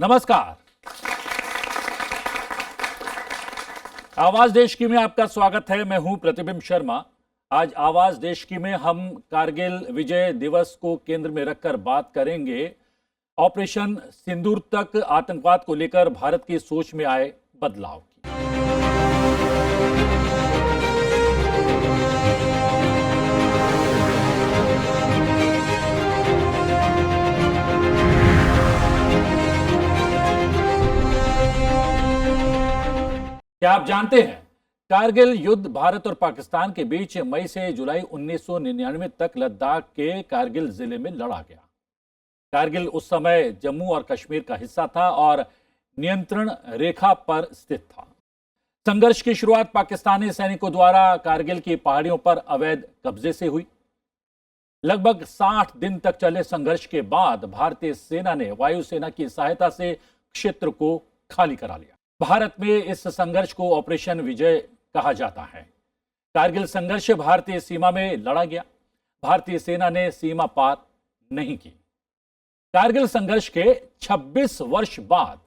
नमस्कार। आवाज देश की में आपका स्वागत है। मैं हूं प्रतिबिंब शर्मा। आज आवाज देश की में हम कारगिल विजय दिवस को केंद्र में रखकर बात करेंगे ऑपरेशन सिंदूर तक आतंकवाद को लेकर भारत की सोच में आए बदलाव की। क्या आप जानते हैं, कारगिल युद्ध भारत और पाकिस्तान के बीच मई से जुलाई 1999 तक लद्दाख के कारगिल जिले में लड़ा गया। कारगिल उस समय जम्मू और कश्मीर का हिस्सा था और नियंत्रण रेखा पर स्थित था। संघर्ष की शुरुआत पाकिस्तानी सैनिकों द्वारा कारगिल की पहाड़ियों पर अवैध कब्जे से हुई। लगभग 60 दिन तक चले संघर्ष के बाद भारतीय सेना ने वायुसेना की सहायता से क्षेत्र को खाली करा लिया। भारत में इस संघर्ष को ऑपरेशन विजय कहा जाता है। कारगिल संघर्ष भारतीय सीमा में लड़ा गया। भारतीय सेना ने सीमा पार नहीं की। कारगिल संघर्ष के 26 वर्ष बाद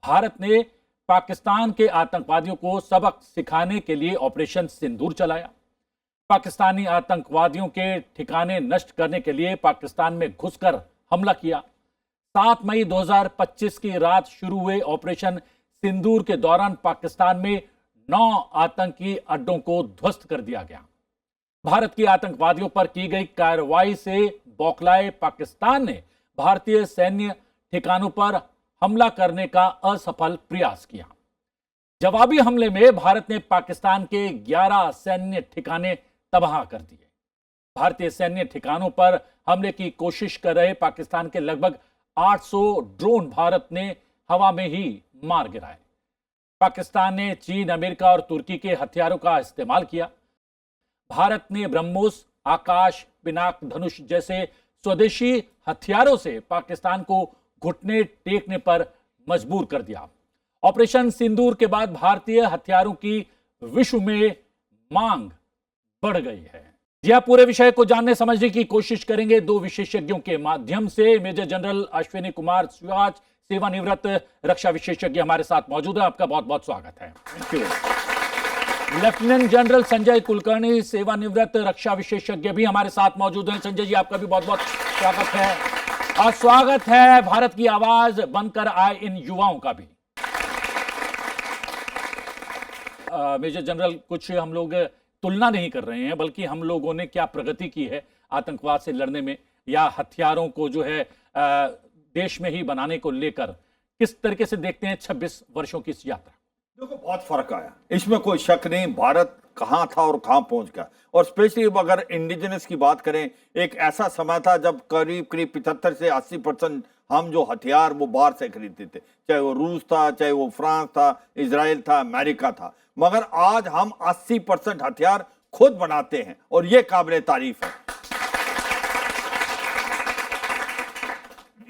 भारत ने पाकिस्तान के आतंकवादियों को सबक सिखाने के लिए ऑपरेशन सिंदूर चलाया। पाकिस्तानी आतंकवादियों के ठिकाने नष्ट करने के लिए पाकिस्तान में घुसकर हमला किया। 7 मई 2025 की रात शुरू हुए ऑपरेशन सिंदूर के दौरान पाकिस्तान में 9 आतंकी अड्डों को ध्वस्त कर दिया गया। भारत की आतंकवादियों पर की गई कार्रवाई से बौखलाए पाकिस्तान ने भारतीय सैन्य ठिकानों पर हमला करने का असफल प्रयास किया। जवाबी हमले में भारत ने पाकिस्तान के 11 सैन्य ठिकाने तबाह कर दिए। भारतीय सैन्य ठिकानों पर हमले की कोशिश कर रहे पाकिस्तान के लगभग 800 ड्रोन भारत ने हवा में ही मार गिराए। पाकिस्तान ने चीन, अमेरिका और तुर्की के हथियारों का इस्तेमाल किया। भारत ने ब्रह्मोस, आकाश, पिनाक, धनुष जैसे स्वदेशी हथियारों से पाकिस्तान को घुटने टेकने पर मजबूर कर दिया। ऑपरेशन सिंदूर के बाद भारतीय हथियारों की विश्व में मांग बढ़ गई है। यह पूरे विषय को जानने समझने की कोशिश करेंगे दो विशेषज्ञों के माध्यम से। मेजर जनरल अश्विनी कुमार सुयाच, सेवानिवृत्त रक्षा विशेषज्ञ, हमारे साथ मौजूद है। आपका बहुत बहुत स्वागत है। Thank you. Lieutenant general Sanjay Kulkarni, सेवानिवृत्त रक्षा विशेषज्ञ, भी हमारे साथ मौजूद हैं। संजय जी, आपका भी बहुत बहुत स्वागत है। और स्वागत है भारत की आवाज बनकर आए इन युवाओं का भी। मेजर जनरल, कुछ हम लोग तुलना नहीं कर रहे हैं, बल्कि हम लोगों ने क्या प्रगति की है आतंकवाद से लड़ने में, या हथियारों को जो है देश में ही बनाने को लेकर किस तरीके से देखते हैं 26 वर्षों की इस यात्रा? देखो, बहुत फर्क आया, इसमें कोई शक नहीं। भारत कहां था और कहां पहुंच गया। और स्पेशली अगर इंडिजिनस की बात करें, एक ऐसा समय था जब करीब करीब 75 से 80% हम जो हथियार वो बाहर से खरीदते थे, चाहे वो रूस था, चाहे वो फ्रांस था, इजराइल था, अमेरिका था। मगर आज हम 80% हथियार खुद बनाते हैं और ये काबिले तारीफ है।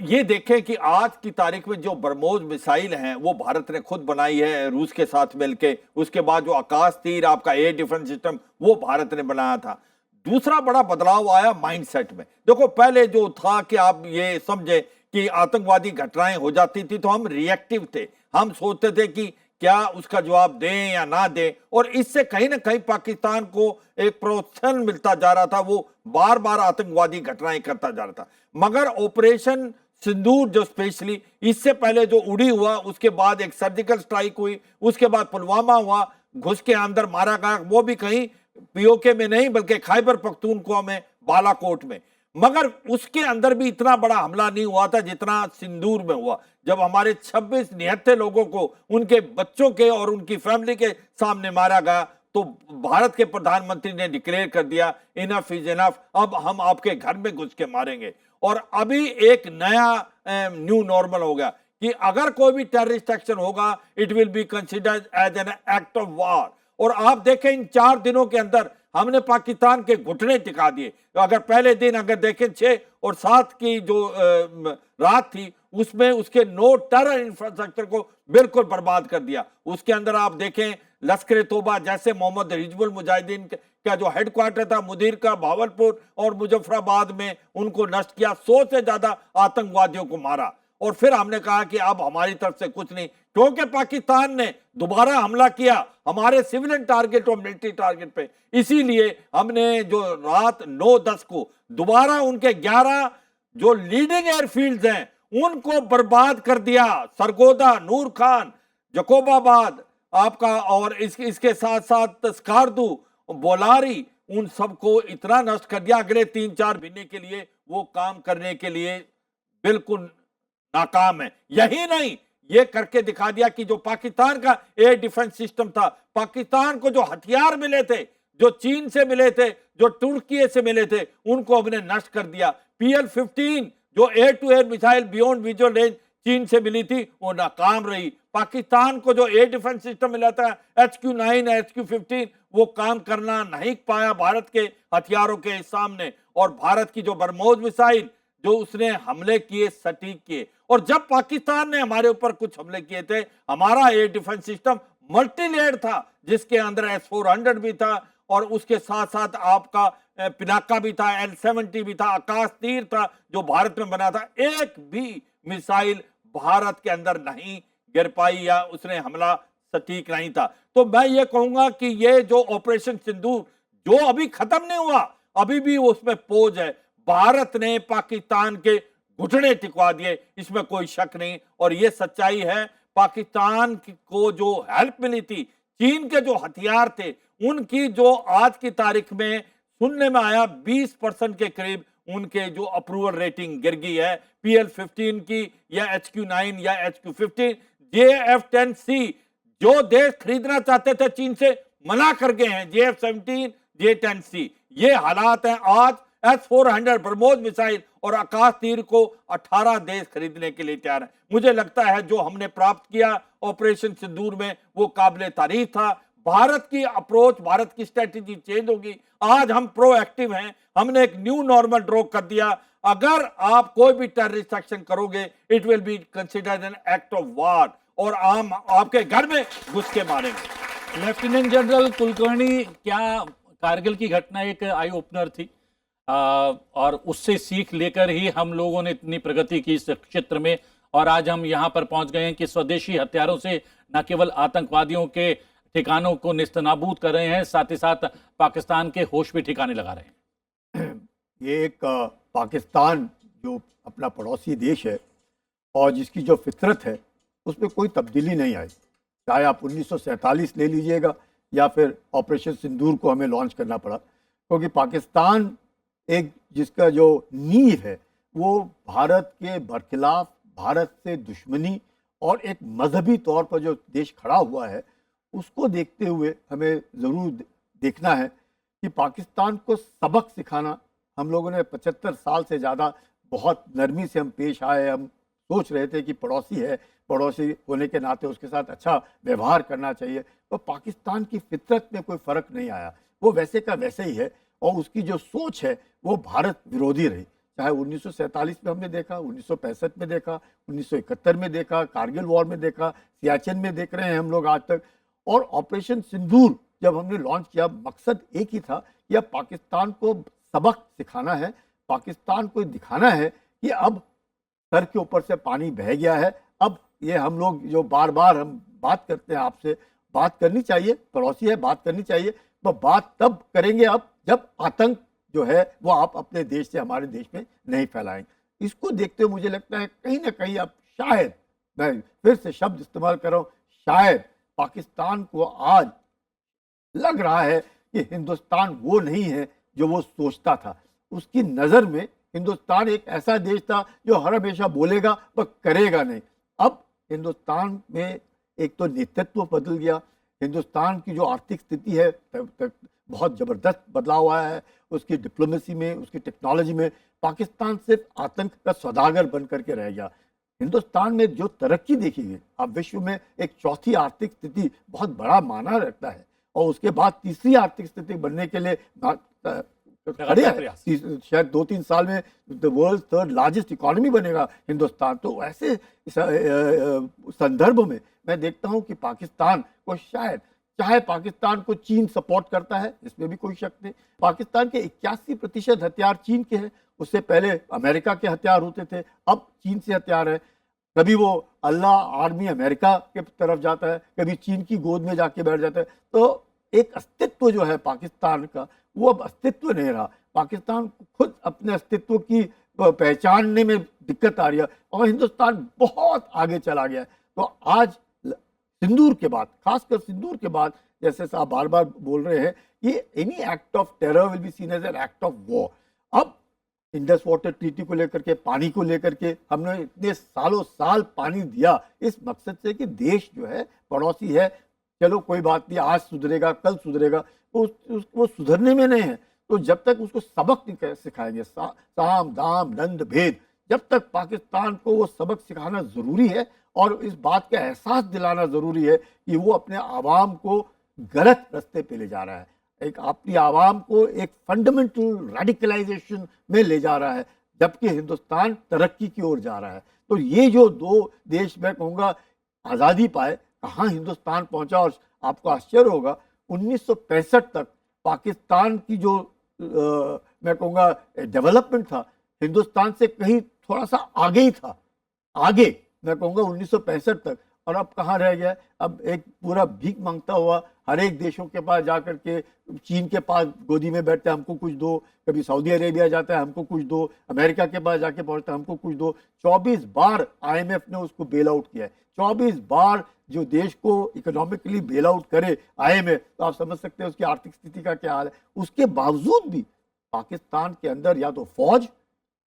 ये देखें कि आज की तारीख में जो ब्रह्मोस मिसाइल हैं वो भारत ने खुद बनाई है रूस के साथ मिलके। उसके बाद जो आकाश तीर, आपका एयर डिफेंस सिस्टम, वो भारत ने बनाया था। दूसरा बड़ा बदलाव आया माइंडसेट में। देखो, पहले जो था कि आप ये समझे कि आतंकवादी घटनाएं हो जाती थी तो हम रिएक्टिव थे। हम सोचते थे कि क्या उसका जवाब दें या ना दें, और इससे कहीं ना कहीं पाकिस्तान को एक प्रोत्साहन मिलता जा रहा था। वो बार बार आतंकवादी घटनाएं करता जा रहा था। मगर ऑपरेशन सिंदूर जो स्पेशली इससे पहले जो उड़ी हुआ, उसके बाद एक सर्जिकल स्ट्राइक हुई, उसके बाद पुलवामा हुआ, घुस के अंदर मारा गया, वो भी कहीं पीओके में नहीं बल्कि खैबर पख्तूनख्वा में, बालाकोट में। मगर उसके अंदर भी इतना बड़ा हमला नहीं हुआ था जितना सिंदूर में हुआ, जब हमारे 26 निहत्थे लोगों को उनके बच्चों के और उनकी फैमिली के सामने मारा गया। तो भारत के प्रधानमंत्री ने डिक्लेयर कर दिया, इनफ इज इनफ, अब हम आपके घर में घुस के मारेंगे। और अभी एक नया न्यू नॉर्मल हो गया कि अगर कोई भी टेररिस्ट एक्शन होगा, it will be considered as an act of war. और आप देखें, इन 4 दिनों के अंदर हमने पाकिस्तान के घुटने टिका दिए। तो अगर पहले दिन अगर देखें 6 और 7 की जो रात थी, उसमें उसके 9 टेरर इंफ्रास्ट्रक्चर को बिल्कुल बर्बाद कर दिया। उसके अंदर आप देखें, लश्कर तोबा जैसे मोहम्मद हिजबुल मुजाहिदीन का जो हेडक्वार्टर था मुदीर का, भावलपुर और मुजफ्फराबाद में, उनको नष्ट किया। 100 से ज्यादा आतंकवादियों को मारा। और फिर हमने कहा कि अब हमारी तरफ से कुछ नहीं, क्योंकि पाकिस्तान ने दोबारा हमला किया हमारे सिविलियन टारगेट और मिलिट्री टारगेट पे। इसीलिए हमने जो रात 9-10 को दोबारा उनके 11 जो लीडिंग एयरफील्ड्स हैं उनको बर्बाद कर दिया। सरगोदा, नूर खान, जकोबाबाद आपका, और इसके साथ साथ स्कार्दू, बोलारी, उन सबको इतना नष्ट कर दिया, अगले 3-4 महीने के लिए वो काम करने के लिए बिल्कुल नाकाम है। यही नहीं, ये करके दिखा दिया कि जो पाकिस्तान का एयर डिफेंस सिस्टम था, पाकिस्तान को जो हथियार मिले थे, जो चीन से मिले थे, जो तुर्की से मिले थे, उनको हमने नष्ट कर दिया। PL-15 जो air to air missile beyond visual range चीन से मिली थी, वो नाकाम रही। पाकिस्तान को जो एयर डिफेंस सिस्टम मिला था HQ-9 HQ-15, वो काम करना नहीं पाया भारत के हथियारों के सामने। और भारत की जो बरमोज मिसाइल जो उसने हमले किए, सटीक किए। और जब पाकिस्तान ने हमारे ऊपर कुछ हमले किए थे, हमारा air defence system multi layer था, जिसके अंदर S-400 भी था और उसके साथ साथ आपका पिनाका भी था, L-70 भी था, आकाश तीर था जो भारत में बना था। एक भी मिसाइल भारत के अंदर नहीं गिर पाई या उसने हमला सटीक नहीं था। तो मैं ये कहूंगा कि ये जो ऑपरेशन सिंदूर जो अभी खत्म नहीं हुआ, अभी भी उसमें पोज है। भारत ने पाकिस्तान के घुटने टिकवा दिए, इसमें कोई शक नहीं। और ये सच्चाई है, पाकिस्तान को जो हेल्प मिली थी, चीन के जो हथियार थे, उनकी जो आज की तारीख में सुनने में आया 20% के करीब उनके जो अप्रूवल रेटिंग गिर गई है। PL-15 की या HQ-9 या HQ-15, JF-10C जो देश खरीदना चाहते थे चीन से मना कर गए हैं, JF-17, J-10C। ये हालात हैं आज। S-400 ब्रह्मोस मिसाइल और आकाश तीर को 18 देश खरीदने के लिए तैयार है। मुझे लगता है जो हमने प्राप्त किया ऑपरेशन सिंदूर में वो काबिले तारीफ था। भारत की अप्रोच, भारत की स्ट्रेटेजी चेंज होगी। आज हम प्रोएक्टिव हैं, हमने एक न्यू नॉर्मल ड्रॉ कर दिया। अगर आप कोई भी टेररिस्ट एक्शन करोगे, it will be considered an act of war, और हम आपके घर में घुस के मारेंगे। लेफ्टिनेंट जनरल कुलकर्णी, क्या कारगिल की घटना एक आई ओपनर थी और उससे सीख लेकर ही हम लोगों ने इतनी प्रगति की इस क्षेत्र में, और आज हम यहां पर पहुंच गए हैं कि स्वदेशी हथियारों से न केवल आतंकवादियों के ठिकानों को निस्तनाबूद कर रहे हैं, साथ ही साथ पाकिस्तान के होश भी ठिकाने लगा रहे हैं। ये एक पाकिस्तान जो अपना पड़ोसी देश है और जिसकी जो फितरत है उसमें कोई तब्दीली नहीं आई, चाहे आप 1947 ले लीजिएगा या फिर ऑपरेशन सिंदूर को हमें लॉन्च करना पड़ा, क्योंकि पाकिस्तान एक जिसका जो नींव है वो भारत के बरखिलाफ, भारत से दुश्मनी और एक मजहबी तौर पर जो देश खड़ा हुआ है, उसको देखते हुए हमें ज़रूर देखना है कि पाकिस्तान को सबक सिखाना। हम लोगों ने 75 साल से ज़्यादा बहुत नरमी से हम पेश आए। हम सोच रहे थे कि पड़ोसी है, पड़ोसी होने के नाते उसके साथ अच्छा व्यवहार करना चाहिए। तो पाकिस्तान की फितरत में कोई फ़र्क नहीं आया, वो वैसे का वैसे ही है। और उसकी जो सोच है वो भारत विरोधी रही, चाहे 1947 में हमने देखा, 1965 में देखा, 1971 में देखा, कारगिल वॉर में देखा, सियाचिन में देख रहे हैं हम लोग आज तक। और ऑपरेशन सिंदूर जब हमने लॉन्च किया, मकसद एक ही था कि अब पाकिस्तान को सबक सिखाना है, पाकिस्तान को दिखाना है कि अब सर के ऊपर से पानी बह गया है। अब ये हम लोग जो बार बार हम बात करते हैं, आपसे बात करनी चाहिए, पड़ोसी है, बात करनी चाहिए, तो बात तब करेंगे अब जब आतंक जो है वो आप अपने देश से हमारे देश में नहीं फैलाएंगे। इसको देखते हुए मुझे लगता है कहीं ना कहीं अब शायद, मैं फिर से शब्द इस्तेमाल कर रहा हूँ, शायद पाकिस्तान को आज लग रहा है कि हिंदुस्तान वो नहीं है जो वो सोचता था। उसकी नज़र में हिंदुस्तान एक ऐसा देश था जो हर हमेशा बोलेगा पर करेगा नहीं। अब हिंदुस्तान में एक तो नेतृत्व बदल गया, हिंदुस्तान की जो आर्थिक स्थिति है बहुत ज़बरदस्त बदलाव आया है, उसकी डिप्लोमेसी में, उसकी टेक्नोलॉजी में। पाकिस्तान सिर्फ आतंक का सौदागर बन करके रह गया। हिंदुस्तान में जो तरक्की देखी गई, अब विश्व में एक चौथी आर्थिक स्थिति बहुत बड़ा माना रखता है, और उसके बाद तीसरी आर्थिक स्थिति बनने के लिए खड़े हैं। शायद 2-3 साल में the world 3rd largest economy बनेगा हिंदुस्तान। तो ऐसे संदर्भ में मैं देखता हूं कि पाकिस्तान को शायद, चाहे पाकिस्तान को चीन सपोर्ट करता है, इसमें भी कोई शक नहीं, पाकिस्तान के 81% हथियार चीन के हैं। उससे पहले अमेरिका के हथियार होते थे, अब चीन से हथियार है। कभी वो अल्लाह आर्मी अमेरिका के तरफ जाता है, कभी चीन की गोद में जाके बैठ जाता है। तो एक अस्तित्व जो है पाकिस्तान का, वो अब अस्तित्व नहीं रहा। पाकिस्तान को खुद अपने अस्तित्व की पहचानने में दिक्कत आ रही है और हिंदुस्तान बहुत आगे चला गया है। तो आज सिंदूर के बाद, खासकर सिंदूर के बाद, जैसे साहब बार बार बोल रहे हैं कि any act of terror will be seen as an act of war. अब इंडस वाटर ट्रीटी को लेकर के, पानी को लेकर के हमने इतने सालों साल पानी दिया इस मकसद से कि देश जो है पड़ोसी है, चलो कोई बात नहीं, आज सुधरेगा कल सुधरेगा, वो सुधरने में नहीं है। तो जब तक उसको सबक नहीं सिखाएंगे, साम दाम दंड भेद, जब तक पाकिस्तान को वो सबक सिखाना जरूरी है और इस बात का एहसास दिलाना जरूरी है कि वो अपने आवाम को गलत रास्ते पे ले जा रहा है, एक अपनी आवाम को एक फंडामेंटल रेडिकलाइजेशन में ले जा रहा है, जबकि हिंदुस्तान तरक्की की ओर जा रहा है। तो ये जो दो देश, मैं कहूँगा आज़ादी पाए, कहाँ हिंदुस्तान पहुंचा। और आपको आश्चर्य होगा 1965 तक पाकिस्तान की जो मैं कहूँगा डेवलपमेंट था, हिंदुस्तान से कहीं थोड़ा सा आगे ही था, आगे मैं कहूँगा 1965 तक। और अब कहाँ रह गया? अब एक पूरा भीख मांगता हुआ हर एक देशों के पास जाकर के, चीन के पास गोदी में बैठते हैं हमको कुछ दो, कभी सऊदी अरेबिया जाता है हमको कुछ दो, अमेरिका के पास जाके पहुंचता है हमको कुछ दो। 24 बार IMF ने उसको बेल आउट किया है, 24 बार जो देश को इकोनॉमिकली बेल आउट करे IMF, तो आप समझ सकते हैं उसकी आर्थिक स्थिति का क्या हाल है। उसके बावजूद भी पाकिस्तान के अंदर या तो फौज,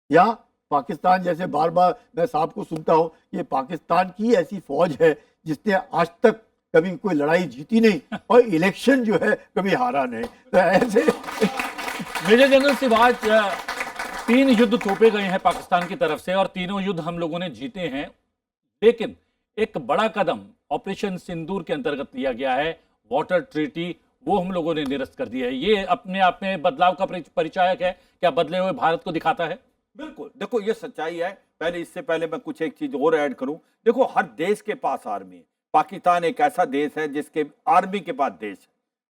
या पाकिस्तान जैसे बार बार मैं साहब को सुनता हूं कि पाकिस्तान की ऐसी फौज है जिसने आज तक कभी कोई लड़ाई जीती नहीं और इलेक्शन जो है कभी हारा नहीं। तो ऐसे मेजर जनरल सिवाज, 3 युद्ध थोपे गए हैं पाकिस्तान की तरफ से और तीनों युद्ध हम लोगों ने जीते हैं, लेकिन एक बड़ा कदम ऑपरेशन सिंदूर के अंतर्गत लिया गया है, वाटर ट्रीटी, वो हम लोगों ने निरस्त कर दिया है। ये अपने आप में बदलाव का परिचायक है, क्या बदले हुए भारत को दिखाता है? बिल्कुल, देखो ये सच्चाई है। पहले इससे पहले मैं कुछ एक चीज और ऐड करूं, देखो हर देश के पास आर्मी है। पाकिस्तान एक ऐसा देश है जिसके आर्मी के पास देश है।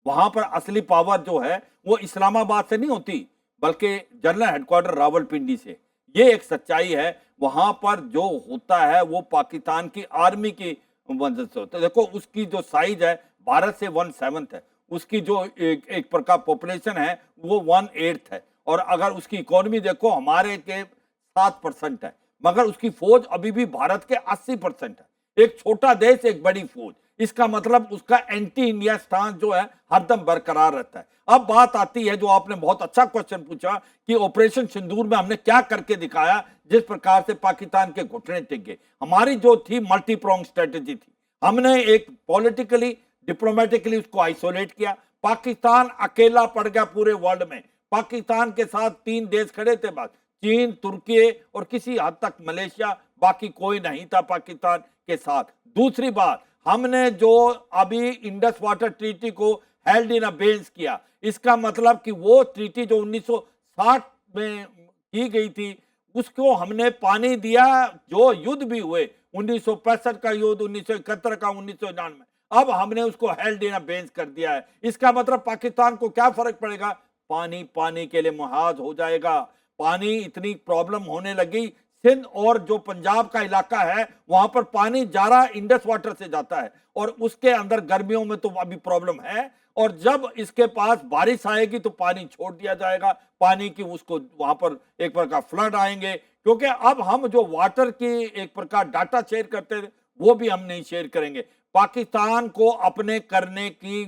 वहां पर असली पावर जो है वो इस्लामाबाद से नहीं होती, बल्कि जनरल हेडक्वार्टर रावलपिंडी से। ये एक सच्चाई है। वहां पर जो होता है वो पाकिस्तान की आर्मी की मदद से होता है। देखो उसकी जो साइज है भारत से 1/7 है, उसकी जो एक प्रकार पॉपुलेशन है वो 1/8 है, और अगर उसकी इकोनॉमी देखो हमारे के 7% है, मगर उसकी फौज अभी भी भारत के 80% है। एक छोटा देश, एक बड़ी फौज, इसका मतलब उसका एंटी इंडिया स्टांस जो है हरदम बरकरार रहता है। अब बात आती है जो आपने बहुत अच्छा क्वेश्चन पूछा कि ऑपरेशन सिंदूर में हमने क्या करके दिखाया, जिस प्रकार से पाकिस्तान के घुटने टिक गए। हमारी जो थी मल्टी प्रोंग स्ट्रेटेजी थी, हमने एक पॉलिटिकली डिप्लोमेटिकली उसको आइसोलेट किया। पाकिस्तान अकेला पड़ गया पूरे वर्ल्ड में। पाकिस्तान के साथ 3 देश खड़े थे बस, चीन, तुर्की और किसी हद तक मलेशिया, बाकी कोई नहीं था पाकिस्तान के साथ। दूसरी बात, हमने जो अभी इंडस वाटर ट्रीटी को हेल्ड इन अबेंस किया, इसका मतलब कि वो ट्रीटी जो 1960 में की गई थी उसको हमने पानी दिया। जो युद्ध भी हुए, 1965 का युद्ध, 1971 का, 1999, अब हमने उसको हेल्ड इन अबेंस कर दिया है। इसका मतलब पाकिस्तान को क्या फर्क पड़ेगा? पानी के लिए मुहाज हो जाएगा। पानी इतनी प्रॉब्लम होने लगी, सिंध और जो पंजाब का इलाका है वहां पर पानी ज्यादा इंडस वाटर से जाता है, और उसके अंदर गर्मियों में तो अभी प्रॉब्लम है, और जब इसके पास बारिश आएगी तो पानी छोड़ दिया जाएगा। पानी की उसको वहां पर एक प्रकार फ्लड आएंगे, क्योंकि अब हम जो वाटर की एक प्रकार डाटा शेयर करते थे वो भी हम नहीं शेयर करेंगे। पाकिस्तान को अपने करने की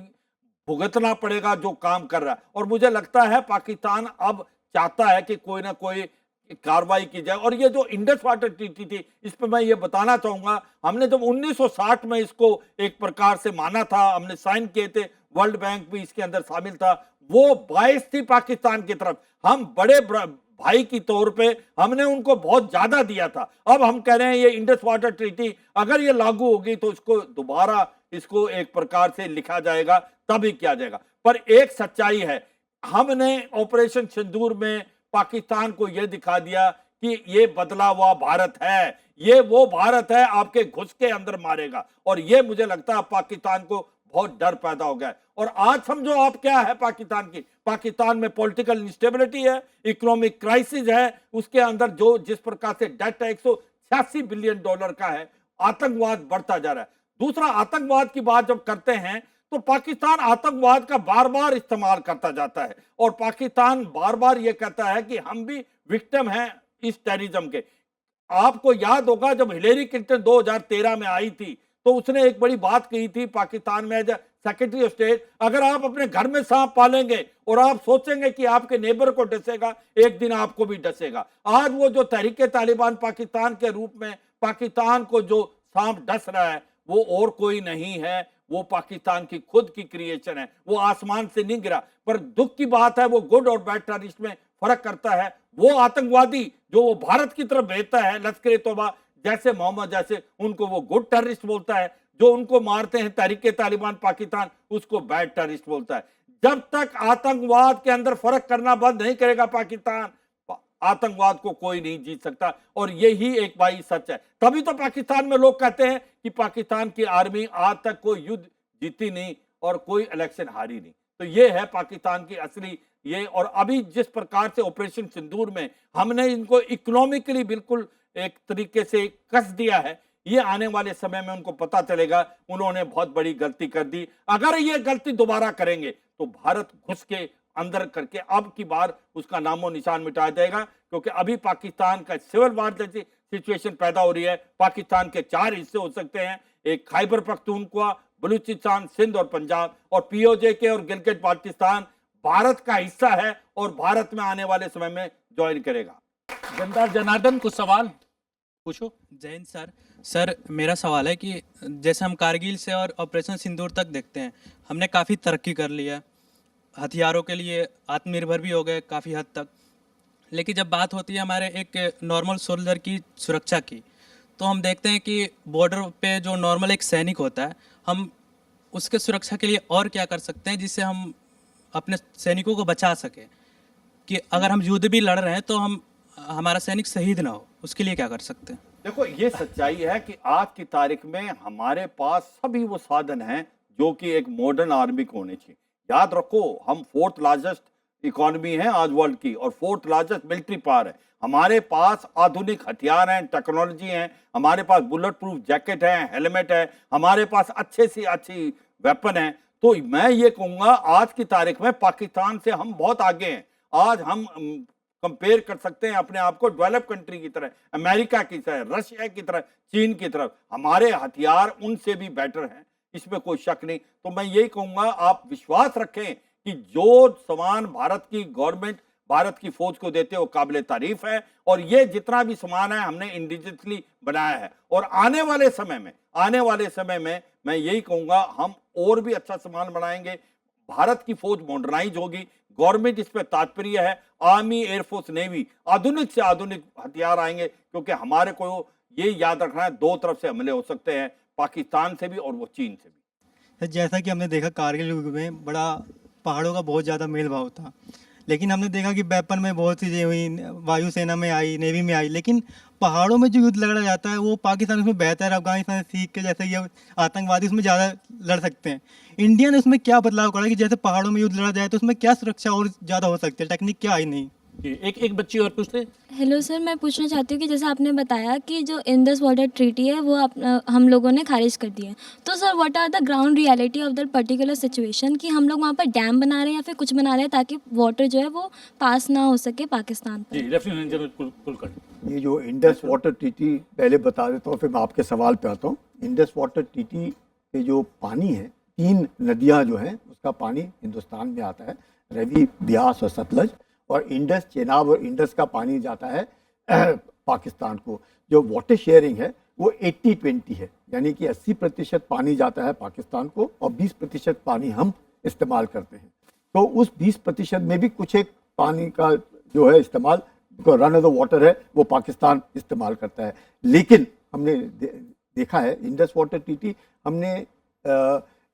भुगतना पड़ेगा जो काम कर रहा है, और मुझे लगता है पाकिस्तान अब चाहता है कि कोई ना कोई कार्रवाई की जाए। और ये जो इंडस वाटर ट्रीटी थी, इस पर मैं ये बताना चाहूंगा, हमने जब 1960 में इसको एक प्रकार से माना था, हमने साइन किए थे, वर्ल्ड बैंक भी इसके अंदर शामिल था, वो बाइस थी पाकिस्तान की तरफ। हम बड़े भाई की तौर पे हमने उनको बहुत ज्यादा दिया था। अब हम कह रहे हैं ये इंडस वाटर ट्रीटी अगर ये लागू होगी तो इसको दोबारा इसको एक प्रकार से लिखा जाएगा, तभी किया जाएगा। पर एक सच्चाई है, हमने ऑपरेशन सिंदूर में पाकिस्तान को यह दिखा दिया कि ये बदला हुआ भारत है, ये वो भारत है आपके घुस के अंदर मारेगा। और ये मुझे लगता है पाकिस्तान को बहुत डर पैदा हो गया है। और आज समझो आप क्या है पाकिस्तान की, पाकिस्तान में पॉलिटिकल इंस्टेबिलिटी है, इकोनॉमिक क्राइसिस है, उसके अंदर जो जिस प्रकार से डेट है $86 बिलियन का है। आतंकवाद बढ़ता जा रहा है। दूसरा, आतंकवाद की बात जब करते हैं तो पाकिस्तान आतंकवाद का बार बार इस्तेमाल करता जाता है और पाकिस्तान बार बार यह कहता है कि हम भी विक्टिम हैं इस टेररिज्म के। आपको याद होगा जब हिलेरी क्लिंटन 2013 में आई थी तो उसने एक बड़ी बात कही थी पाकिस्तान में, सेक्रेटरी ऑफ स्टेट, अगर आप अपने घर में सांप पालेंगे और आप सोचेंगे कि आपके नेबर को डसेगा, एक दिन आपको भी डसेगा। आज वो जो तहरीके तालिबान पाकिस्तान के रूप में पाकिस्तान को जो सांप डस रहा है वो और कोई नहीं है, वो पाकिस्तान की खुद की क्रिएशन है, वो आसमान से नहीं गिरा। पर दुख की बात है वो गुड और बैड टेररिस्ट में फर्क करता है। वो आतंकवादी जो वो भारत की तरफ भेजता है, लश्कर तौबा जैसे मोहम्मद जैसे, उनको वो गुड टेररिस्ट बोलता है। जो उनको मारते हैं तहरीके तालिबान पाकिस्तान, उसको बैड टेररिस्ट बोलता है। जब तक आतंकवाद के अंदर फर्क करना बंद नहीं करेगा पाकिस्तान, आतंकवाद को कोई नहीं जीत सकता। और यही एक भाई सच है। तभी तो पाकिस्तान में लोग कहते हैं कि पाकिस्तान की आर्मी आज तक कोई युद्ध जीती नहीं और कोई इलेक्शन हारी नहीं। तो ये है पाकिस्तान की असली ये। और अभी जिस प्रकार से ऑपरेशन सिंदूर में हमने इनको इकोनॉमिकली बिल्कुल एक तरीके से कस दिया है, ये आने वाले समय में उनको पता चलेगा उन्होंने बहुत बड़ी गलती कर दी। अगर ये गलती दोबारा करेंगे तो भारत घुस के अंदर करके अब की बार उसका नामो निशान मिटाया जाएगा, क्योंकि अभी पाकिस्तान का सिविल वार जैसी सिचुएशन पैदा हो रही है। पाकिस्तान के 4 हिस्से हो सकते हैं, एक खैबर पख्तूनख्वा, बलूचिस्तान, सिंध और पंजाब, और पीओजे और गिलगित बाल्टिस्तान भारत का हिस्सा है और भारत में आने वाले समय में ज्वाइन करेगा। जनता जनार्दन, कुछ सवाल पूछो। जैन सर मेरा सवाल है कि जैसे हम कारगिल से और ऑपरेशन सिंदूर तक देखते हैं, हमने काफ़ी तरक्की कर ली है, हथियारों के लिए आत्मनिर्भर भी हो गए काफ़ी हद तक। लेकिन जब बात होती है हमारे एक नॉर्मल सोल्जर की सुरक्षा की, तो हम देखते हैं कि बॉर्डर पे जो नॉर्मल एक सैनिक होता है, हम उसके सुरक्षा के लिए और क्या कर सकते हैं जिससे हम अपने सैनिकों को बचा सकें, कि अगर हम युद्ध भी लड़ रहे हैं तो हम हमारा सैनिक शहीद ना हो, उसके लिए क्या कर सकते हैं? देखो, ये सच्चाई है कि आज की तारीख में हमारे पास सभी वो साधन हैं जो कि एक मॉडर्न आर्मी को होने चाहिए। याद रखो, हम 4th लार्जेस्ट इकोनॉमी है आज वर्ल्ड की और 4th लार्जेस्ट मिलिट्री पावर है। हमारे पास आधुनिक हथियार हैं, टेक्नोलॉजी है, हमारे पास बुलेट प्रूफ जैकेट है, हेलमेट है, हमारे पास अच्छे से अच्छी वेपन है। तो मैं ये कहूँगा आज की तारीख में पाकिस्तान से हम बहुत आगे हैं। आज हम कंपेयर कर सकते हैं अपने आप को डेवलप कंट्री की तरह, अमेरिका की तरह, रशिया की तरह, चीन की तरफ। हमारे हथियार उनसे भी बेटर हैं, इसमें कोई शक नहीं। तो मैं यही कहूँगा, आप विश्वास रखें कि जो सामान भारत की गवर्नमेंट भारत की फौज को देते हो काबिल तारीफ है, और ये जितना भी सामान है हमने इंडिजिनसली बनाया है। और आने वाले समय में मैं यही कहूँगा हम और भी अच्छा सामान बनाएंगे। भारत की फौज मॉडर्नाइज होगी, गवर्नमेंट इस पर तात्पर्य है, आर्मी, एयरफोर्स, नेवी, आधुनिक से आधुनिक हथियार आएंगे, क्योंकि हमारे को ये याद रखना है 2 तरफ से हमले हो सकते हैं, पाकिस्तान से भी और वो चीन से भी। जैसा कि हमने देखा कारगिल युद्ध में बड़ा पहाड़ों का बहुत ज़्यादा मेल भाव था, लेकिन हमने देखा कि वेपन में बहुत सी चीज़ें हुई, वायुसेना में आई, नेवी में आई, लेकिन पहाड़ों में जो युद्ध लड़ा जाता है वो पाकिस्तान उसमें बेहतर है। अफगानिस्तान सीख के जैसे ये आतंकवादी उसमें ज़्यादा लड़ सकते हैं। इंडिया ने उसमें क्या बदलाव करा कि जैसे पहाड़ों में युद्ध लड़ा जाए तो उसमें क्या सुरक्षा और ज़्यादा हो सकती है, टेक्निक क्या आई नहीं? एक बच्ची और पूछते। हेलो सर, मैं पूछना चाहती हूँ कि जैसे आपने बताया कि जो इंडस वाटर ट्रीटी है वो हम लोगों ने खारिज कर दी है, तो sir what are the ground reality of that particular situation, कि हम लोग वहाँ पर डैम बना रहे हैं या फिर कुछ बना रहे हैं ताकि वाटर जो है वो पास ना हो सके पाकिस्तान पर? जी, लेफ्टिनेंट जनरल कुलकर्णी। ये जो इंडस वाटर ट्रीटी, पहले बता देता हूँ फिर मैं आपके सवाल पे आता हूँ। इंडस वाटर ट्रीटी के जो पानी है, 3 नदियाँ जो हैं उसका पानी हिंदुस्तान में आता है, रवि, ब्यास और सतलज, और इंडस, चेनाब और इंडस का पानी जाता है पाकिस्तान को। जो वाटर शेयरिंग है वो 80-20 है, यानी कि 80% पानी जाता है पाकिस्तान को और 20% पानी हम इस्तेमाल करते हैं। तो उस 20% में भी कुछ एक पानी का जो है इस्तेमाल, रन ऑफ द वाटर है, वो पाकिस्तान इस्तेमाल करता है। लेकिन हमने देखा है इंडस वाटर ट्रीटी हमने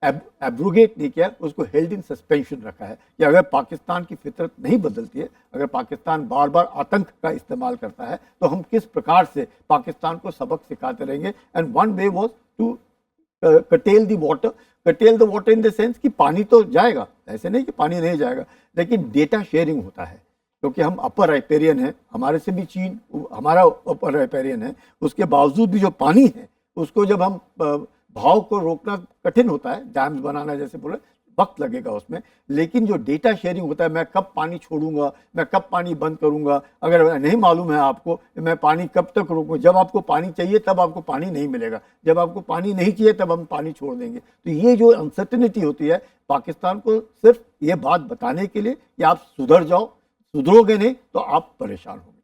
एब्रोगेट नहीं किया, उसको हेल्ड इन सस्पेंशन रखा है कि अगर पाकिस्तान की फितरत नहीं बदलती है, अगर पाकिस्तान बार बार आतंक का इस्तेमाल करता है, तो हम किस प्रकार से पाकिस्तान को सबक सिखाते रहेंगे। And one way was to curtail the water in the sense कि पानी तो जाएगा, ऐसे नहीं कि पानी नहीं जाएगा, लेकिन डेटा शेयरिंग होता है क्योंकि हम अपर राइपेरियन हैं, हमारे से भी चीन हमारा अपर राइपेरियन है, उसके बावजूद भी जो पानी है उसको जब हम भाव को रोकना कठिन होता है, डैम्स बनाना जैसे बोले, वक्त लगेगा उसमें, लेकिन जो डेटा शेयरिंग होता है, मैं कब पानी छोड़ूंगा, मैं कब पानी बंद करूंगा, अगर नहीं मालूम है आपको मैं पानी कब तक रोकूं, जब आपको पानी चाहिए तब आपको पानी नहीं मिलेगा, जब आपको पानी नहीं चाहिए तब हम पानी छोड़ देंगे। तो ये जो अनसर्टेनिटी होती है, पाकिस्तान को सिर्फ ये बात बताने के लिए कि आप सुधर जाओ, सुधरोगे नहीं तो आप परेशान होंगे।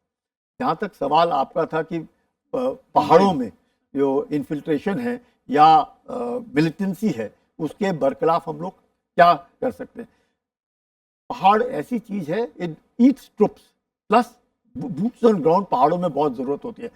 जहाँ तक सवाल आपका था कि पहाड़ों में जो इन्फिल्ट्रेशन है या मिलिटेंसी है उसके बरखिलाफ हम लोग क्या कर सकते हैं। पहाड़ ऐसी चीज है, it eats troops, plus boots on ground पहाड़ों में बहुत जरूरत होती है।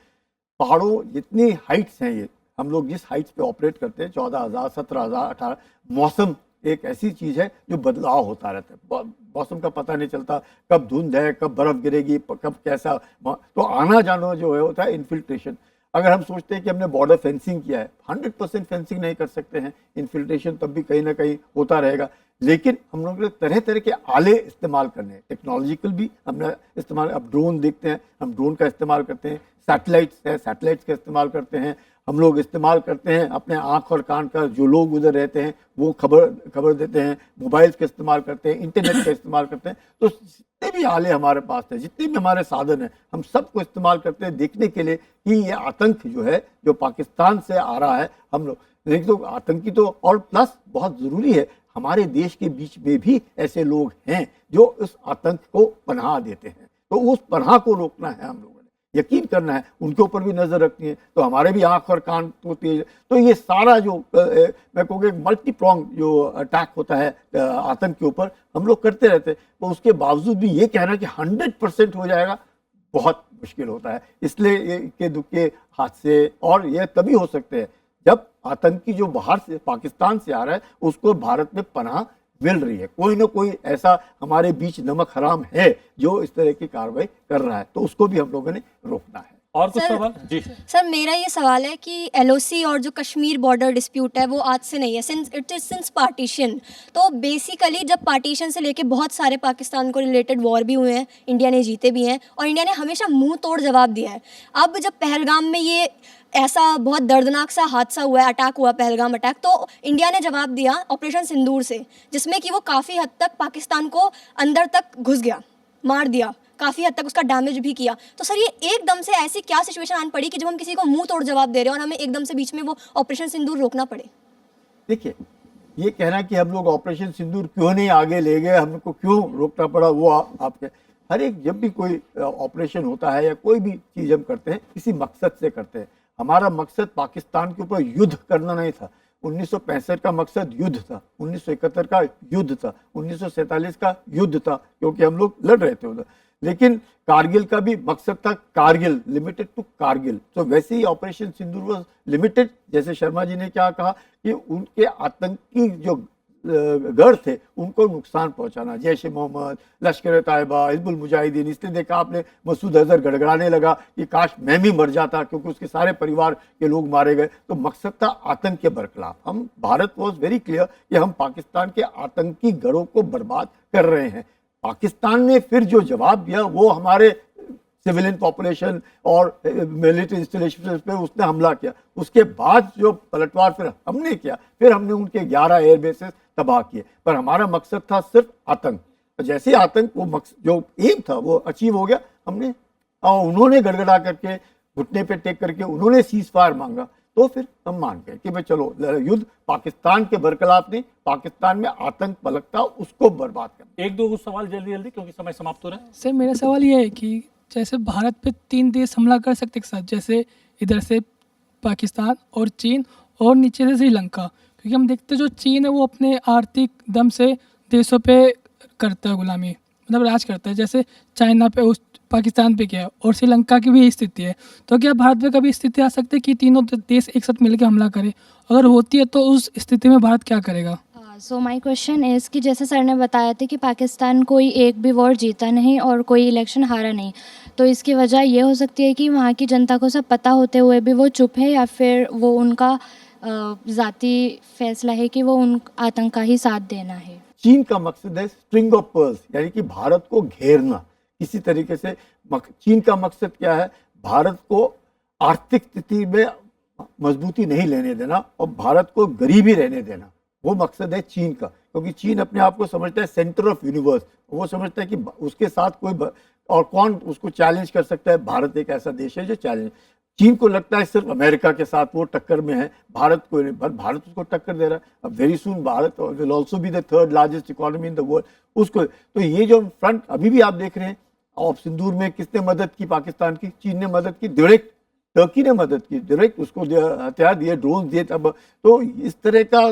पहाड़ों जितनी हाइट्स हैं, ये हम लोग जिस हाइट्स पे ऑपरेट करते हैं 14,000, 17,000, 18, मौसम एक ऐसी चीज है जो बदलाव होता रहता है, मौसम का पता नहीं चलता, कब धुंध है, कब बर्फ गिरेगी, कब कैसा, तो आना जाना जो है होता है इन्फिल्ट्रेशन। अगर हम सोचते हैं कि हमने बॉर्डर फेंसिंग किया है, 100% फेंसिंग नहीं कर सकते हैं, इन्फिल्ट्रेशन तब भी कहीं ना कहीं होता रहेगा, लेकिन हम लोग ने तरह तरह के आले इस्तेमाल करने हैं, टेक्नोलॉजिकल भी हमने इस्तेमाल, अब ड्रोन देखते हैं, हम ड्रोन का इस्तेमाल करते हैं, सैटेलाइट्स है, सैटेलाइट्स का इस्तेमाल करते हैं, हम लोग इस्तेमाल करते हैं अपने आँख और कान का, जो लोग उधर रहते हैं वो खबर देते हैं, मोबाइल्स का इस्तेमाल करते हैं, इंटरनेट का इस्तेमाल करते हैं। तो जितने भी आले हमारे पास है, जितने भी हमारे साधन हैं, हम सबको इस्तेमाल करते हैं देखने के लिए कि ये आतंक जो है जो पाकिस्तान से आ रहा है, हम लोग देखिए तो आतंकी तो, और प्लस बहुत ज़रूरी है हमारे देश के बीच में भी ऐसे लोग हैं जो उस आतंक को पनाह देते हैं, तो उस पनाह को रोकना है, हम लोगों ने यकीन करना है, उनके ऊपर भी नजर रखनी है। तो हमारे भी आंख और कान तो तेज, तो ये सारा जो मैं कहूँगा मल्टी प्रॉन्ग जो अटैक होता है आतंक के ऊपर, हम लोग करते रहते हैं। तो उसके बावजूद भी ये कहना कि 100% हो जाएगा बहुत मुश्किल होता है। इसलिए इक्के दुक्के हादसे और ये तभी हो सकते हैं जब आतंकी जो बाहर से पाकिस्तान से आ रहा है उसको भारत में पनाह मिल रही है, कोई ना कोई ऐसा हमारे बीच नमक हराम है जो इस तरह की कार्रवाई कर रहा है, तो उसको भी हम लोगों ने रोकना है। और कुछ सर- सवाल? जी सर मेरा ये सवाल है कि एलओसी और जो कश्मीर बॉर्डर डिस्प्यूट है वो आज से नहीं है, सिंस पार्टीशन। तो बेसिकली जब पार्टीशन से लेके बहुत सारे पाकिस्तान को रिलेटेड वॉर भी हुए हैं, इंडिया ने जीते भी हैं और इंडिया ने हमेशा मुंह तोड़ जवाब दिया है। अब जब पहलगाम में ये ऐसा बहुत दर्दनाक सा हादसा हुआ है, अटैक हुआ पहलगाम अटैक, तो इंडिया ने जवाब दिया ऑपरेशन सिंदूर से, जिसमें कि वो काफ़ी हद तक पाकिस्तान को अंदर तक घुस गया, मार दिया, काफ़ी हद तक उसका डैमेज भी किया। तो सर ये एकदम से ऐसी क्या सिचुएशन आन पड़ी कि जब हम किसी को मुंह तोड़ जवाब दे रहे हैं और हमें एकदम से बीच में वो ऑपरेशन सिंदूर रोकना पड़े? देखिए, ये कहना कि हम लोग ऑपरेशन सिंदूर क्यों नहीं आगे ले गए, हमको क्यों रोकना पड़ा, वो आपके हर एक जब भी कोई ऑपरेशन होता है या कोई भी चीज़ हम करते हैं किसी मकसद से करते हैं। हमारा मकसद पाकिस्तान के ऊपर युद्ध करना नहीं था। 1965 का मकसद युद्ध था, 1971 का युद्ध था, 1947 का युद्ध था, क्योंकि हम लोग लड़ रहे थे उधर। लेकिन कारगिल का भी मकसद था कारगिल, लिमिटेड टू कारगिल। तो वैसे ही ऑपरेशन सिंदूर वाज लिमिटेड, जैसे शर्मा जी ने क्या कहा कि उनके आतंकी जो गढ़ थे उनको नुकसान पहुंचाना, जैश ए मोहम्मद, लश्कर तैयबा, हिजबुल मुजाहिदीन। इसलिए देखा आपने मसूद अजहर गड़गड़ाने लगा कि काश मैं भी मर जाता, क्योंकि उसके सारे परिवार के लोग मारे गए। तो मकसद था आतंक के बरखिलाफ। हम, भारत वॉज वेरी क्लियर कि हम पाकिस्तान के आतंकी गढ़ों को बर्बाद कर रहे हैं। पाकिस्तान ने फिर जो जवाब दिया वो हमारे सिविलियन पॉपुलेशन और मिलिट्री इंस्टॉलेशन पे उसने हमला किया। उसके बाद जो पलटवार फिर हमने किया, फिर हमने उनके 11 एयरबेसेस तबाह किए। पर हमारा मकसद था सिर्फ आतंक। जैसे ही आतंक वो मकसद जो एम था वो अचीव हो गया, हमने और उन्होंने गड़गड़ा करके घुटने पे टेक करके उन्होंने सीज फायर मांगा, तो फिर हम मान गए कि भाई चलो युद्ध पाकिस्तान के बरखिलाफ नहीं, पाकिस्तान में आतंक पलकता उसको बर्बाद करना। एक दो सवाल जल्दी जल्दी क्योंकि समय समाप्त हो रहा है। सर मेरा सवाल ये है कि जैसे भारत पे 3 देश हमला कर सकते एक साथ, जैसे इधर से पाकिस्तान और चीन और नीचे से श्रीलंका, क्योंकि हम देखते हैं जो चीन है वो अपने आर्थिक दम से देशों पे करता है गुलामी, मतलब राज करता है। जैसे चाइना पे उस पाकिस्तान पे किया और श्रीलंका की भी स्थिति है। तो क्या भारत में कभी स्थिति आ सकती है कि तीनों देश एक साथ मिलकर हमला करें? अगर होती है तो उस स्थिति में भारत क्या करेगा? सो माय क्वेश्चन इज़ कि जैसे सर ने बताया था कि पाकिस्तान कोई एक भी वॉर जीता नहीं और कोई इलेक्शन हारा नहीं, तो इसकी वजह ये हो सकती है कि वहाँ की जनता को सब पता होते हुए भी वो चुप है, या फिर वो उनका ज़ाती फैसला है कि वो उन आतंक का ही साथ देना है। चीन का मकसद है स्ट्रिंग ऑफ पर्ल्स, यानी कि भारत को घेरना, किसी तरीके से चीन का मकसद क्या है, भारत को आर्थिक स्थिति में मजबूती नहीं लेने देना और भारत को गरीबी रहने देना, वो मकसद है चीन का। क्योंकि चीन अपने आप को समझता है सेंटर ऑफ यूनिवर्स, वो समझता है कि उसके साथ कोई और कौन उसको चैलेंज कर सकता है। भारत एक ऐसा देश है जो चैलेंज, चीन को लगता है सिर्फ अमेरिका के साथ वो टक्कर में है, भारत को नहीं, भारत उसको टक्कर दे रहा है। अब very soon Bharat will also be the third largest economy in the world उसको। तो ये जो फ्रंट अभी भी आप देख रहे हैं, ऑप सिंदूर में किसने मदद की पाकिस्तान की? चीन ने मदद की डायरेक्ट, टर्की ने मदद की डायरेक्ट, उसको हथियार दिए, ड्रोन दिए। तब तो इस तरह का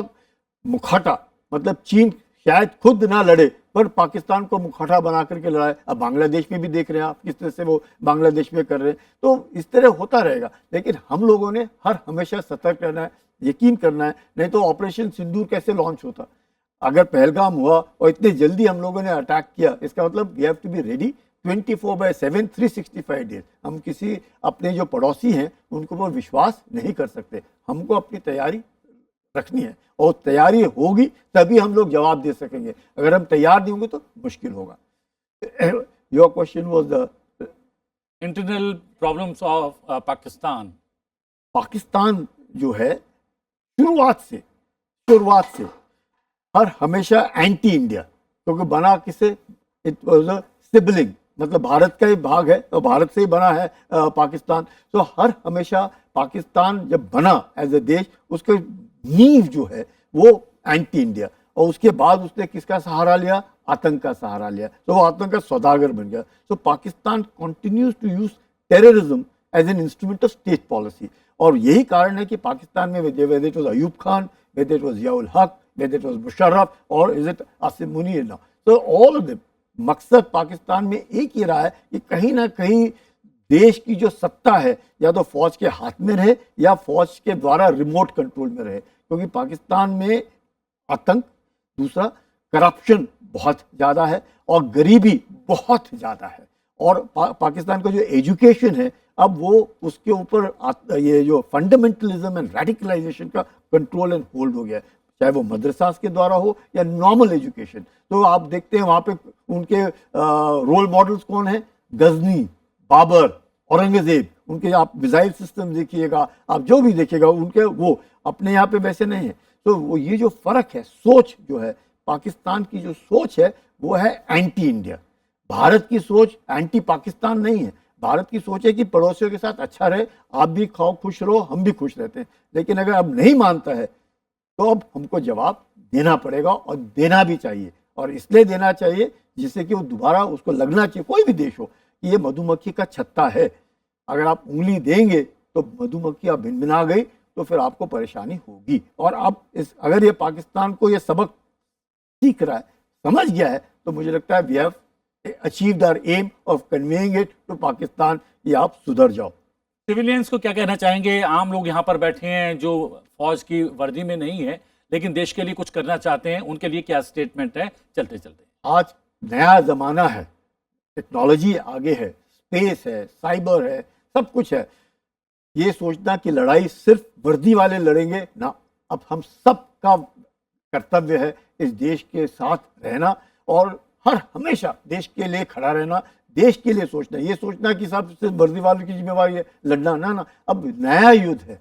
मुखौटा, मतलब चीन शायद खुद ना लड़े पर पाकिस्तान को मुखौटा बना करके लड़ाए। अब बांग्लादेश में भी देख रहे हैं आप किस तरह से वो बांग्लादेश में कर रहे हैं। तो इस तरह होता रहेगा, लेकिन हम लोगों ने हर हमेशा सतर्क रहना है, यकीन करना है। नहीं तो ऑपरेशन सिंदूर कैसे लॉन्च होता? अगर पहलगाम हुआ और इतने जल्दी हम लोगों ने अटैक किया, इसका मतलब we have to be ready 24/7 365 days. हम किसी अपने जो पड़ोसी हैं उनको वो विश्वास नहीं कर सकते, हमको अपनी तैयारी रखनी है और तैयारी होगी तभी हम लोग जवाब दे सकेंगे। अगर हम तैयार नहीं होंगे तो मुश्किल होगा। Your question was the internal problems of Pakistan. Pakistan जो है शुरुआत से हर हमेशा एंटी इंडिया, क्योंकि बना किसे, इट वाज अ सिबलिंग, मतलब भारत का ही भाग है तो भारत से ही बना है पाकिस्तान। तो हर हमेशा पाकिस्तान जब बना एज ए देश, उसके नींव जो है वो एंटी इंडिया, और उसके बाद उसने किसका सहारा लिया? आतंक का सहारा लिया, तो वो आतंक का सौदागर बन गया। तो Pakistan continues to use terrorism as an instrument of state policy, और यही कारण है कि पाकिस्तान में whether it was Ayub Khan, whether it was Ziaul Haq, whether it was Musharraf और is it Asim Munir now, तो ऑल ऑफ देम मकसद पाकिस्तान में एक ही रहा है कि कहीं ना कहीं देश की जो सत्ता है या तो फौज के हाथ में रहे या फौज के द्वारा रिमोट कंट्रोल में रहे। क्योंकि पाकिस्तान में आतंक, दूसरा करप्शन बहुत ज़्यादा है और गरीबी बहुत ज़्यादा है, और पाकिस्तान का जो एजुकेशन है अब वो उसके ऊपर ये जो फंडामेंटलिज्म एंड रेडिकलाइजेशन का कंट्रोल एंड होल्ड हो गया है, चाहे वो मदरसास के द्वारा हो या नॉर्मल एजुकेशन। तो आप देखते हैं वहाँ पे उनके रोल मॉडल्स कौन है? गजनी, बाबर, औरंगजेब, उनके आप मिसाइल सिस्टम देखिएगा, आप जो भी देखिएगा उनके, वो अपने यहाँ पे वैसे नहीं है। तो वो ये जो फर्क है, सोच जो है पाकिस्तान की जो सोच है वो है एंटी इंडिया। भारत की सोच एंटी पाकिस्तान नहीं है। भारत की सोच है कि पड़ोसियों के साथ अच्छा रहे, आप भी खाओ खुश रहो, हम भी खुश रहते हैं। लेकिन अगर अब नहीं मानता है तो अब हमको जवाब देना पड़ेगा, और देना भी चाहिए, और इसलिए देना चाहिए जिससे कि वो दोबारा उसको लगना चाहिए, कोई भी देश हो, कि ये मधुमक्खी का छत्ता है। अगर आप उंगली देंगे तो मधुमक्खी अब भिनभिना गई तो फिर आपको परेशानी होगी। और अब अगर ये पाकिस्तान को ये सबक सीख रहा है, समझ गया है, तो मुझे लगता है we have achieved our aim of conveying it to Pakistan कि आप सुधर जाओ। सिविलियंस को क्या कहना चाहेंगे? आम लोग यहाँ पर बैठे हैं जो फौज की वर्दी में नहीं है लेकिन देश के लिए कुछ करना चाहते हैं, उनके लिए क्या स्टेटमेंट है? चलते चलते आज नया जमाना है, टेक्नोलॉजी आगे है, स्पेस है, साइबर है, सब कुछ है। ये सोचना कि लड़ाई सिर्फ वर्दी वाले लड़ेंगे ना, अब हम सब का कर्तव्य है इस देश के साथ रहना और हर हमेशा देश के लिए खड़ा रहना, देश के लिए सोचना। ये सोचना कि सब सिर्फ वर्दी वालों की जिम्मेवारी है लड़ना, ना। अब नया युद्ध है,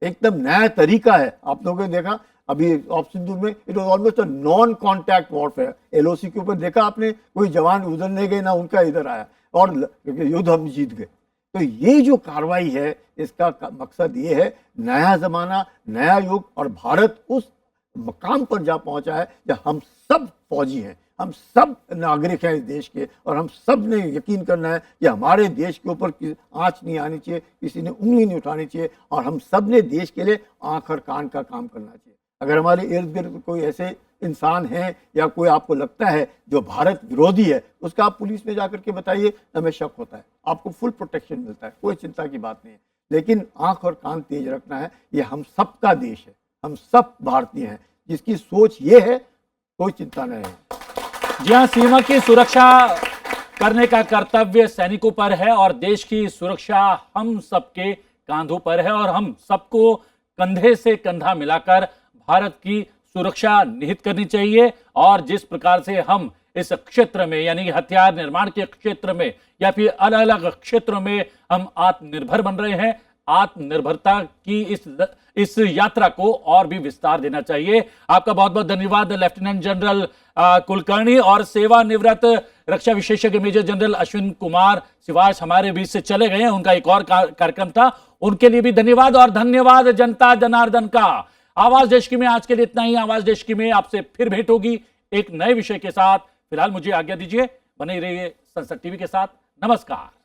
एकदम नया तरीका है। आप लोगों ने देखा अभी ऑप सिंदूर में, it was almost a non contact warfare. LOC के ऊपर देखा आपने, कोई जवान उधर नहीं गए ना उनका इधर आया, और युद्ध हम जीत गए। तो ये जो कार्रवाई है, इसका मकसद ये है नया जमाना, नया युग, और भारत उस मकाम पर जा पहुंचा है जब हम सब फौजी हैं, हम सब नागरिक हैं इस देश के, और हम सब ने यकीन करना है कि हमारे देश के ऊपर आंच नहीं आनी चाहिए, किसी ने उंगली नहीं उठानी चाहिए, और हम सब ने देश के लिए आंख और कान का काम करना चाहिए। अगर हमारे इर्द गिर्द कोई ऐसे इंसान हैं या कोई आपको लगता है जो भारत विरोधी है, उसका आप पुलिस में जाकर के बताइए, हमें शक होता है, आपको फुल प्रोटेक्शन मिलता है, कोई चिंता की बात नहीं है। लेकिन आंख और कान तेज रखना है, ये हम सब का देश है, हम सब भारतीय हैं। जिसकी सोच ये है, कोई चिंता नहीं है। जी हाँ, सीमा की सुरक्षा करने का कर्तव्य सैनिकों पर है और देश की सुरक्षा हम सबके कांधों पर है, और हम सबको कंधे से कंधा मिलाकर भारत की सुरक्षा निहित करनी चाहिए। और जिस प्रकार से हम इस क्षेत्र में यानी हथियार निर्माण के क्षेत्र में या फिर अलग अलग क्षेत्रों में हम आत्मनिर्भर बन रहे हैं, आत्मनिर्भरता की इस यात्रा को और भी विस्तार देना चाहिए। आपका बहुत बहुत धन्यवाद लेफ्टिनेंट जनरल कुलकर्णी और सेवानिवृत्त रक्षा विशेषज्ञ मेजर जनरल अश्विन कुमार सिवाच हमारे बीच से चले गए हैं। उनका एक और कार्यक्रम था, उनके लिए भी धन्यवाद। और धन्यवाद जनता जनार्दन का। आवाज देश की में आज के लिए इतना ही। आवाज देश की में आपसे फिर भेंट होगी एक नए विषय के साथ। फिलहाल मुझे आज्ञा दीजिए, बने रहिए संसद टीवी के साथ। नमस्कार।